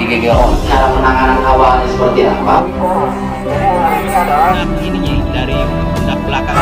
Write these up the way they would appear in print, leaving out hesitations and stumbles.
GGO. Cara penanganan awalnya seperti apa? Nah, ininya dari pundak belakang.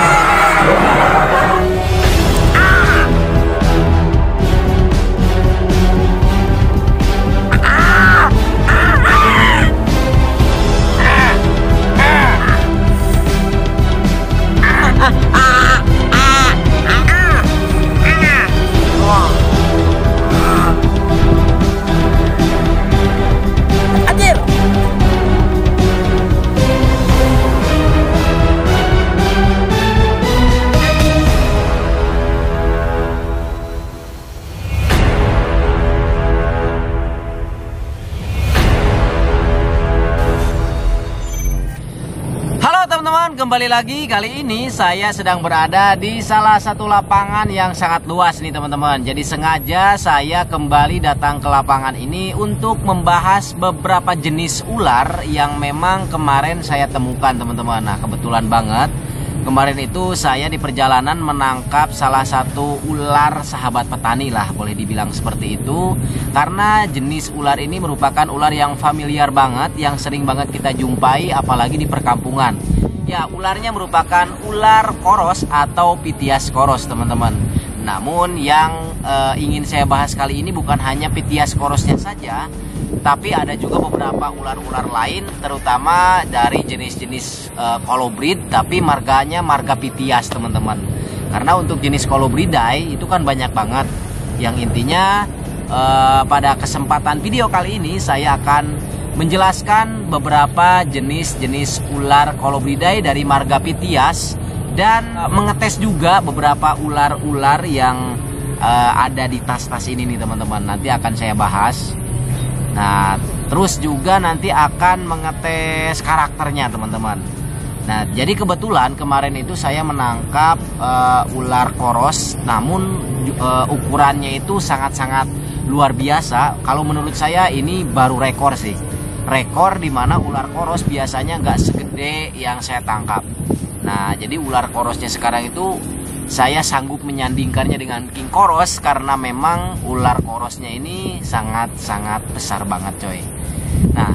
Kembali lagi, kali ini saya sedang berada di salah satu lapangan yang sangat luas nih teman-teman. Jadi sengaja saya kembali datang ke lapangan ini untuk membahas beberapa jenis ular yang memang kemarin saya temukan teman-teman. Nah kebetulan banget kemarin itu saya di perjalanan menangkap salah satu ular sahabat petani lah, boleh dibilang seperti itu. Karena jenis ular ini merupakan ular yang familiar banget, yang sering banget kita jumpai apalagi di perkampungan. Ya, ularnya merupakan ular koros atau Pithias koros teman-teman. Namun yang ingin saya bahas kali ini bukan hanya Pithias korosnya saja, tapi ada juga beberapa ular-ular lain, terutama dari jenis-jenis colobrid, tapi marganya marga Pithias teman-teman. Karena untuk jenis Colobridae itu kan banyak banget. Yang intinya pada kesempatan video kali ini saya akan menjelaskan beberapa jenis-jenis ular Colobridae dari marga Pithias dan mengetes juga beberapa ular-ular yang ada di tas-tas ini nih teman-teman. Nanti akan saya bahas. Nah, terus juga nanti akan mengetes karakternya teman-teman. Nah, jadi kebetulan kemarin itu saya menangkap ular koros, namun ukurannya itu sangat-sangat luar biasa. Kalau menurut saya ini baru rekor sih. Rekor dimana ular koros biasanya nggak segede yang saya tangkap. Nah jadi ular korosnya sekarang itu saya sanggup menyandingkannya dengan king koros karena memang ular korosnya ini sangat-sangat besar banget coy. Nah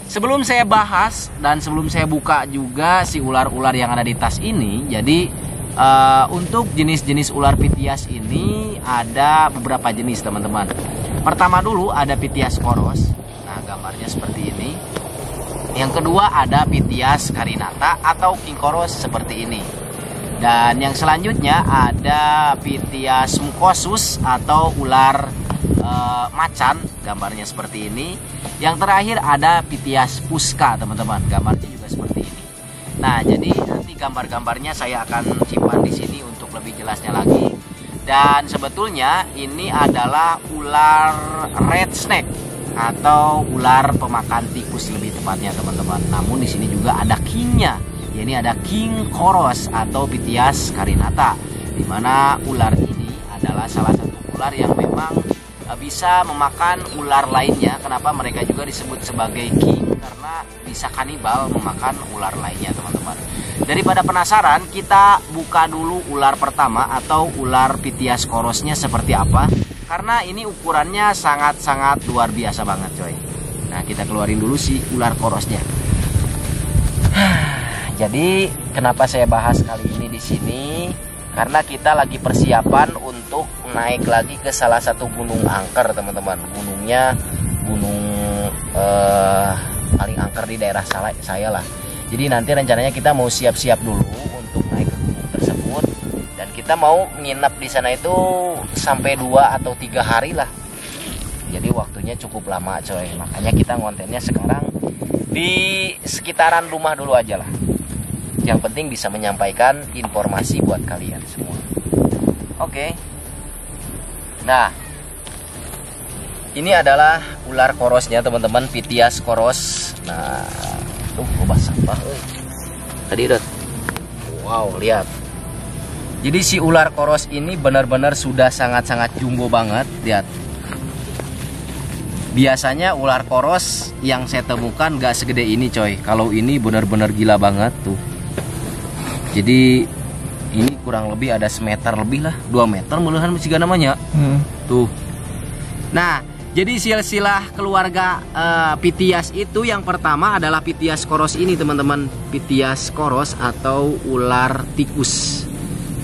sebelum saya bahas dan sebelum saya buka juga si ular-ular yang ada di tas ini, jadi untuk jenis-jenis ular Pithias ini ada beberapa jenis teman-teman. Pertama dulu ada Pithias koros. Gambarnya seperti ini. Yang kedua ada Pithias carinata atau king koros seperti ini. Dan yang selanjutnya ada Pithias mucosus atau ular macan, gambarnya seperti ini. Yang terakhir ada Pithias fusca teman-teman, gambarnya juga seperti ini. Nah jadi nanti gambar-gambarnya saya akan simpan di sini untuk lebih jelasnya lagi. Dan sebetulnya ini adalah ular red snake atau ular pemakan tikus lebih tepatnya teman-teman. Namun di sini juga ada kingnya. Ini ada king koros atau Pithias carinata, di mana ular ini adalah salah satu ular yang memang bisa memakan ular lainnya. Kenapa mereka juga disebut sebagai king? Karena bisa kanibal memakan ular lainnya teman-teman. Daripada penasaran, kita buka dulu ular pertama atau ular Pithias korosnya seperti apa. Karena ini ukurannya sangat-sangat luar biasa banget coy. Nah kita keluarin dulu si ular korosnya. Jadi kenapa saya bahas kali ini di sini? Karena kita lagi persiapan untuk naik lagi ke salah satu gunung angker teman-teman. Gunungnya gunung paling angker di daerah saya lah. Jadi nanti rencananya kita mau siap-siap dulu untuk naik ke gunung tersebut. Dan kita mau nginep di sana itu sampai 2 atau 3 hari lah. Jadi waktunya cukup lama coy. Makanya kita ngontennya sekarang di sekitaran rumah dulu aja lah. Yang penting bisa menyampaikan informasi buat kalian semua. Oke. Nah, ini adalah ular korosnya teman-teman, Pithias koros. Nah, tuh lubang sampah tadi udah. Wow, lihat. Jadi si ular koros ini benar-benar sudah sangat-sangat jumbo banget, lihat. Biasanya ular koros yang saya temukan gak segede ini coy. Kalau ini benar-benar gila banget tuh. Jadi ini kurang lebih ada semeter lebih lah, 2 meter malahan jika namanya. Tuh. Nah, Jadi silsilah keluarga Pithias itu yang pertama adalah Pithias coros ini teman-teman. Pithias coros atau ular tikus.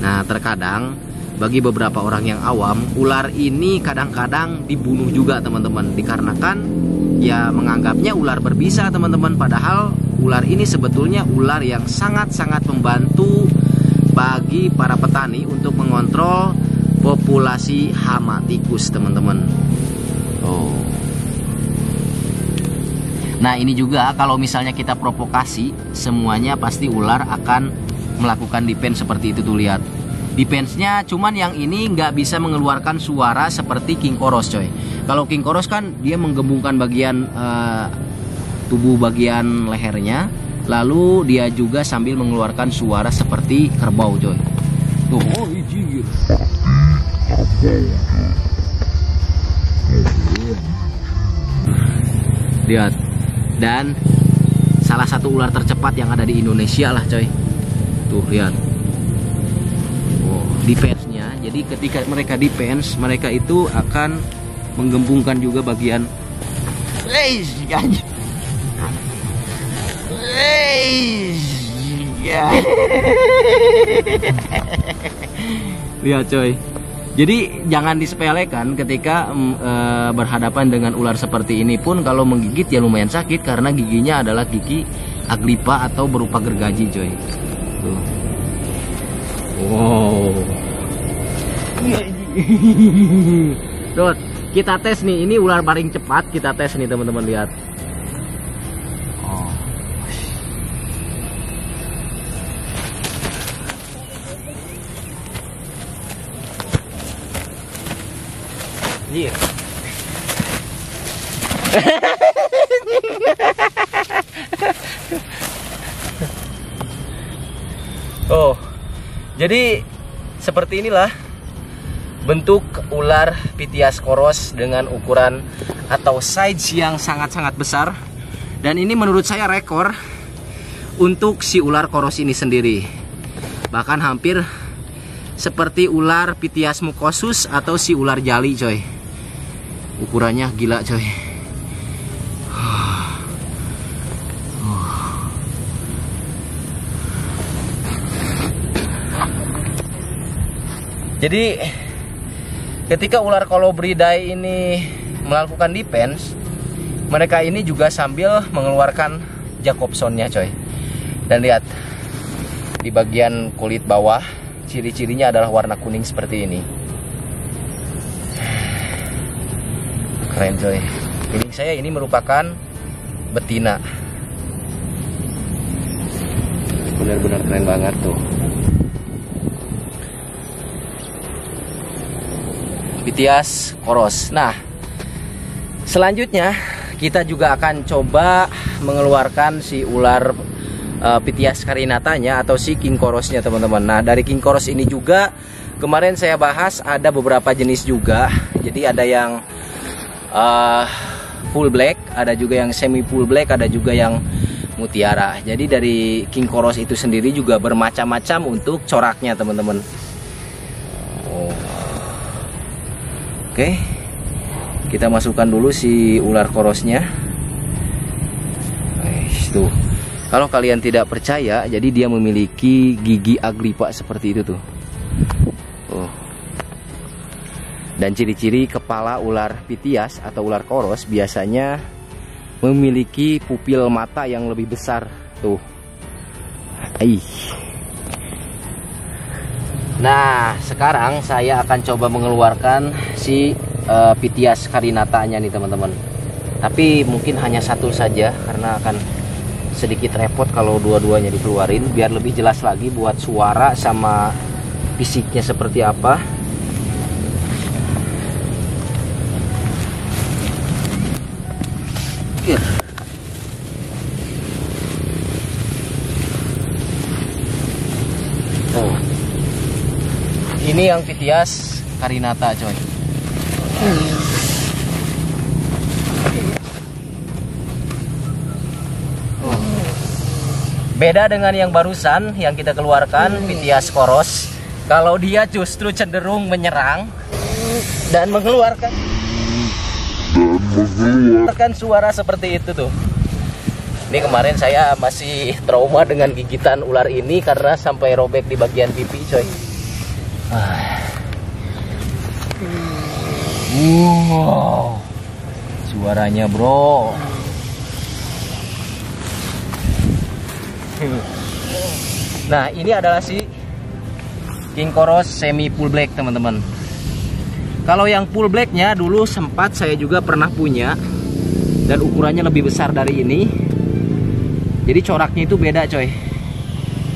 Nah terkadang bagi beberapa orang yang awam, ular ini kadang-kadang dibunuh juga teman-teman. Dikarenakan ya menganggapnya ular berbisa teman-teman. Padahal ular ini sebetulnya ular yang sangat-sangat membantu bagi para petani untuk mengontrol populasi hama tikus teman-teman. Oh. Nah ini juga kalau misalnya kita provokasi, semuanya pasti ular akan melakukan defense seperti itu tuh, lihat. Defense-nya cuman yang ini nggak bisa mengeluarkan suara seperti king coros coy. Kalau king coros kan dia menggembungkan bagian tubuh bagian lehernya, lalu dia juga sambil mengeluarkan suara seperti kerbau coy. Tuh, oh jir. Lihat. Dan salah satu ular tercepat yang ada di Indonesia lah coy. Tuh lihat. Oh, defense-nya. Jadi ketika mereka defense, mereka itu akan menggembungkan juga bagian lihat coy. Jadi jangan disepelekan ketika berhadapan dengan ular seperti ini pun. Kalau menggigit ya lumayan sakit karena giginya adalah gigi aglipa atau berupa gergaji coy. Tuh. Wow. Tuh, kita tes nih, ini ular paling cepat kita tes nih teman-teman, lihat. Oh. Iya. Oh, jadi seperti inilah bentuk ular Pithias coros dengan ukuran atau size yang sangat-sangat besar. Dan ini menurut saya rekor untuk si ular coros ini sendiri. Bahkan hampir seperti ular Pithias mucosus atau si ular jali coy. Ukurannya gila coy. Jadi ketika ular Colubridae ini melakukan defense, mereka ini juga sambil mengeluarkan Jacobsonnya coy. Dan lihat di bagian kulit bawah, ciri-cirinya adalah warna kuning seperti ini. Keren coy. Feeling saya ini merupakan betina. Benar-benar keren banget tuh. Pithias coros. Nah, selanjutnya kita juga akan coba mengeluarkan si ular Pithias carinatanya atau si king corosnya teman-teman. Nah, dari king coros ini juga kemarin saya bahas ada beberapa jenis juga. Jadi ada yang full black, ada juga yang semi full black, ada juga yang mutiara. Jadi dari king coros itu sendiri juga bermacam-macam untuk coraknya teman-teman. Oke, kita masukkan dulu si ular corosnya. Tuh, kalau kalian tidak percaya, jadi dia memiliki gigi aglipa seperti itu tuh. Dan ciri-ciri kepala ular Pithias atau ular coros biasanya memiliki pupil mata yang lebih besar tuh. Nah, sekarang saya akan coba mengeluarkan si Pithias carinatanya nih teman-teman. Tapi mungkin hanya satu saja karena akan sedikit repot kalau dua-duanya dikeluarin, biar lebih jelas lagi buat suara sama fisiknya seperti apa. Oh. Ini yang Pithias carinata coy. Beda dengan yang barusan yang kita keluarkan Pithias coros. Kalau dia justru cenderung menyerang dan mengeluarkan mengeluarkan suara seperti itu tuh. Ini kemarin saya masih trauma dengan gigitan ular ini karena sampai robek di bagian pipi, coy. Wow, suaranya bro. Nah, ini adalah si King Koros semi full black, teman-teman. Kalau yang full blacknya dulu sempat saya juga pernah punya, dan ukurannya lebih besar dari ini. Jadi coraknya itu beda, coy.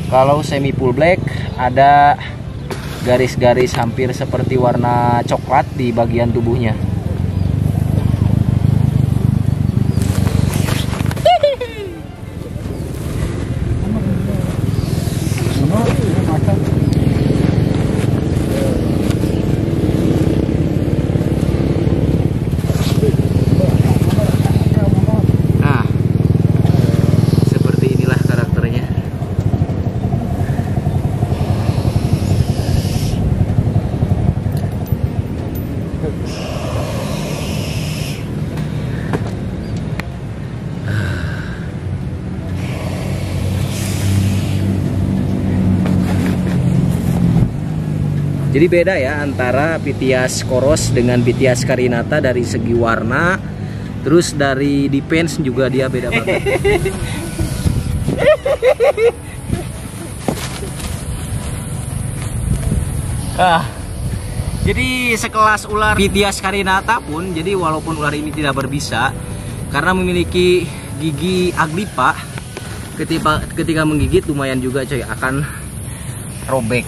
Kalau semi full black ada garis-garis hampir seperti warna coklat di bagian tubuhnya. Jadi beda ya antara Pithias Koros dengan Pithias carinata dari segi warna, terus dari defense juga dia beda banget. Jadi sekelas ular Pithias carinata pun, jadi walaupun ular ini tidak berbisa, karena memiliki gigi aglipa, ketika menggigit lumayan juga, coy, akan robek.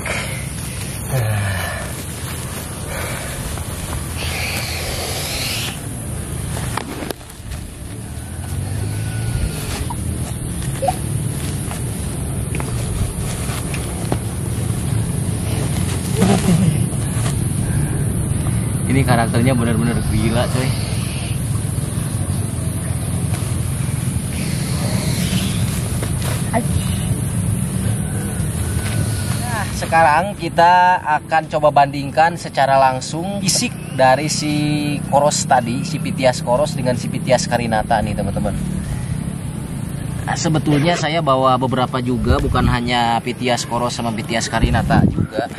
Ini karakternya benar-benar gila, coy. Nah, sekarang kita akan coba bandingkan secara langsung fisik dari si Koros tadi, si Pithias Koros dengan si Pithias carinata nih, teman-teman. Nah, sebetulnya saya bawa beberapa juga, bukan hanya Pithias Koros sama Pithias carinata juga.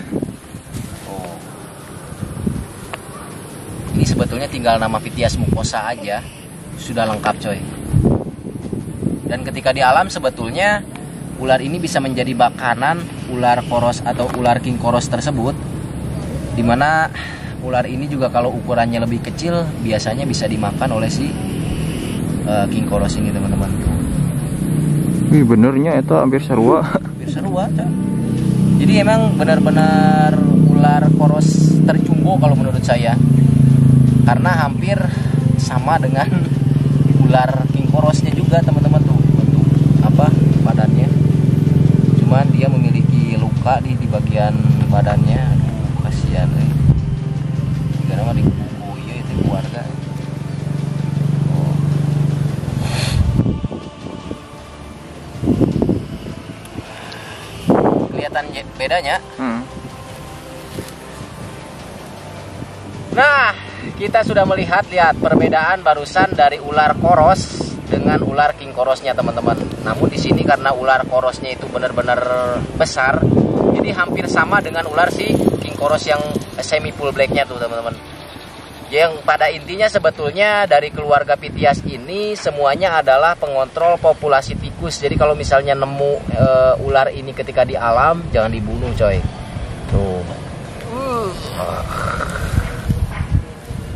Ini sebetulnya tinggal nama Pithias mucosa aja, sudah lengkap, coy. Dan ketika di alam sebetulnya ular ini bisa menjadi makanan ular koros atau ular King Koros tersebut, dimana ular ini juga kalau ukurannya lebih kecil biasanya bisa dimakan oleh si King Koros ini, teman-teman. Wih, benernya itu hampir sarua. Hampir sarua, coy. Jadi emang benar-benar ular koros terjumbo kalau menurut saya, karena hampir sama dengan ular King Korosnya juga, teman-teman, tuh bentuk apa badannya. Cuman dia memiliki luka di bagian badannya. Aduh, kasihan, karena mah dikuku ya itu keluarga. Kelihatan bedanya. Nah, kita sudah lihat perbedaan barusan dari ular koros dengan ular King Korosnya, teman-teman. Namun di sini karena ular korosnya itu benar-benar besar, jadi hampir sama dengan ular si King Koros yang semi full blacknya tuh, teman-teman. Yang pada intinya sebetulnya dari keluarga Pithias ini semuanya adalah pengontrol populasi tikus. Jadi kalau misalnya nemu ular ini ketika di alam, jangan dibunuh, coy. Tuh.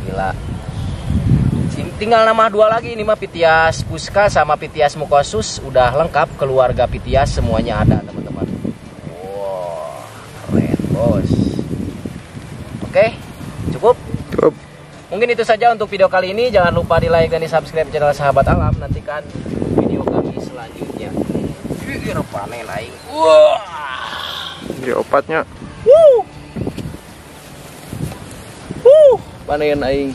Gila. Tinggal nama dua lagi, ini mah Pithias fusca sama Pithias mucosus, udah lengkap, keluarga Pithias semuanya ada, teman-teman. Wow, keren, bos. Oke, cukup. Mungkin itu saja untuk video kali ini. Jangan lupa di like dan di subscribe channel Sahabat Alam. Nantikan video kami selanjutnya. Panen aing. Wah. Ini opatnya. Panen aing.